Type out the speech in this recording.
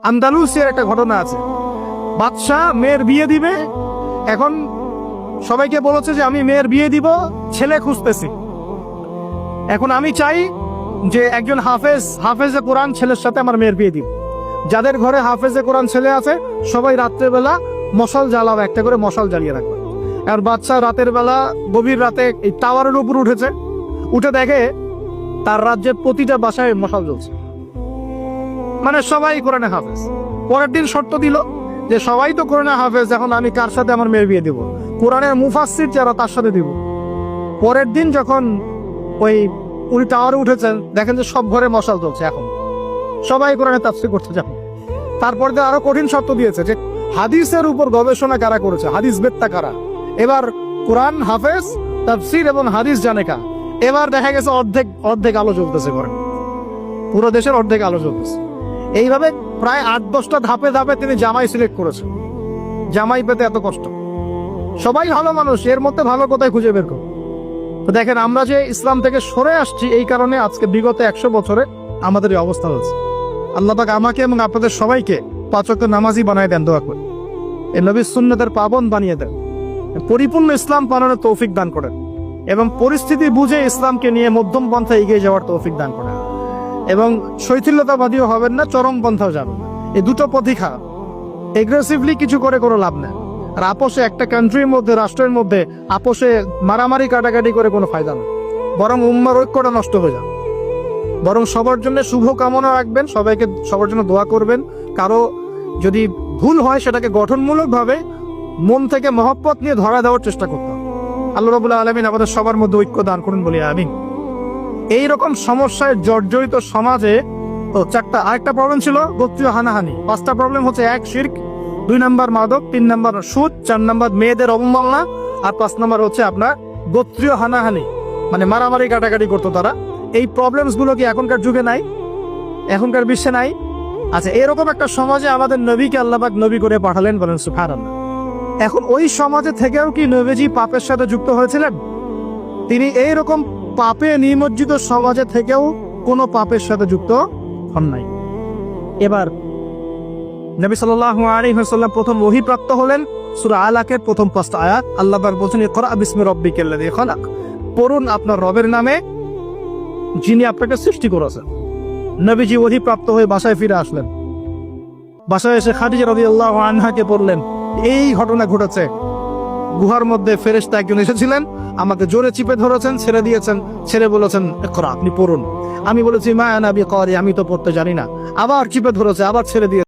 আন্দালুসিয়ার একটা ঘটনা আছে। বাদশাহ মেয়ের বিয়ে দিবে, এখন সবাইকে বলেছে যে আমি মেয়ের বিয়ে দিব, ছেলে খুঁজতেছি। এখন আমি চাই যে একজন হাফেজে কোরআন ছেলের সাথে আমার মেয়ের বিয়ে দিব। যাদের ঘরে হাফেজে কোরআন ছেলে আছে সবাই রাত্রেবেলা মশাল জ্বালাবে, একটা করে মশাল জ্বালিয়ে রাখবে। আর বাদশাহ রাতের বেলা গভীর রাতে এই টাওয়ারের উপর উঠেছে, উঠে দেখে তার রাজ্যের প্রতিটা বাসায় মশাল জ্বলছে, মানে সবাই কোরআনে হাফেজ। পরের দিন শর্ত দিল যে সবাই তো কোরআনে হাফেজ, এখন আমি কার সাথে আমার মেয়ের বিয়ে দিব? কোরআনের মুফাসসির যারা তার সাথে দিব। পরের দিন যখন উনি টাওয়ারে উঠেছেন, দেখেন যে সব ঘরে মশাল জ্বলছে, এখন সবাই কোরআনে তাফসীর করতে যাবে। তারপর আরো কঠিন শর্ত দিয়েছে যে হাদিসের উপর গবেষণা কারা করেছে, হাদিস বেত্তা কারা। এবার কোরআন হাফেজ, তাফসীর এবং হাদিস জানে কা। এবার দেখা গেছে অর্ধেক আলো জ্বলতেছে ঘরে, পুরো দেশের অর্ধেক আলো জ্বলতেছে। এইভাবে প্রায় 8-10টা ধাপে ধাপে তিনি জামাই সিলেক্ট করেছেন। জামাই পেতে এত কষ্ট, সবাই ভালো মানুষ, এর মধ্যে ভালো কোথায় খুঁজে বের করো। তো দেখেন আমরা যে ইসলাম থেকে সরে আসছি, এই কারণে আজকে বিগত 100 বছরে আমাদের এই অবস্থা হচ্ছে। আল্লাহ পাক আমাকে এবং আপনাদের সবাইকে 5 ওয়াক্ত নামাজি বানায় দেন, দোয়া করি। এই নবীর সুন্নতের পাবন বানিয়ে দেন, পরিপূর্ণ ইসলাম পালনের তৌফিক দান করেন, এবং পরিস্থিতি বুঝে ইসলামকে নিয়ে মধ্যম পন্থা এগিয়ে যাওয়ার তৌফিক দান করেন, এবং শৈথিল্যতাবাদীও হবেন না, চরম পন্থাও যাবেন না। এই দুটো পথই খা। এগ্রেসিভলি কিছু করে কোনো লাভ নেই। আর আপোষে একটা কান্ট্রির মধ্যে, রাষ্ট্রের মধ্যে আপোষে মারামারি কাটাকাটি করে কোনো ফায়দা নেই, বরং উম্মার ঐক্যটা নষ্ট হয়ে যাবে। বরং সবার জন্য শুভ কামনা রাখবেন, সবাইকে সবার জন্য দোয়া করবেন। কারো যদি ভুল হয় সেটাকে গঠনমূলক ভাবে মন থেকে মহব্বত নিয়ে ধরা দেওয়ার চেষ্টা করতে হবে। আল্লাহ রাব্বুল আলামিন আমাদের সবার মধ্যে ঐক্য দান করুন বলি আমিন। এইরকম সমস্যায় জর্জরিত সমাজে তো 4টা আরেকটা প্রবলেম ছিল, গোত্রীয় হানাহানি। 5টা প্রবলেম হচ্ছে: 1 শিরক, 2 নাম্বার মাদক, 3 নাম্বার সুদ, 4 নাম্বার মেয়েদের অবমাননা, আর 5 নাম্বার হচ্ছে আপনার গোত্রীয় হানাহানি, মানে মারামারি কাটাকাটি করতো তারা। এই প্রবলেমস গুলো কি এখনকার যুগে নাই? এখনকার বিশ্বে নাই? আচ্ছা, এরকম একটা সমাজে আমাদের নবীকে আল্লাহ পাক নবী করে পাঠালেন, বলেন সুবহানাল্লাহ। এখন ওই সমাজে থেকেও কি নবীজি পাপের সাথে যুক্ত হয়েছিলেন? তিনি এইরকম পাপে নিমজ্জিত সমাজে থেকেও কোনো পাপের সাথে যুক্ত হন নাই। এবার নবী সাল্লাল্লাহু আলাইহি ওয়াসাল্লাম প্রথম ওহী প্রাপ্ত হলেন সূরা আলাকের প্রথম 5টা আয়াত। আল্লাহ পাক বলেছেন, ইকরা বিসমি রাব্বিকাল্লাযী খালাক, পড়ুন আপনার রবের নামে যিনি আপনাকে সৃষ্টি করেছেন। নবীজি ওহী প্রাপ্ত হয়ে বাসায় ফিরে আসলেন। বাসায় এসে খাদিজা রাদিয়াল্লাহু আনহাকে বললেন, এই ঘটনা ঘটেছে, গুহার মধ্যে ফেরেশতা একজন এসেছিলেন, আমাকে জোরে চিপে ধরেছেন, ছেড়ে দিয়েছেন, ছেড়ে বলেছেন ইকরা, আপনি পড়ুন। আমি বলেছি মা আনা বিকারি, আমি তো পড়তে জানি না। আবার চিপে ধরেছে, আবার ছেড়ে দিয়ে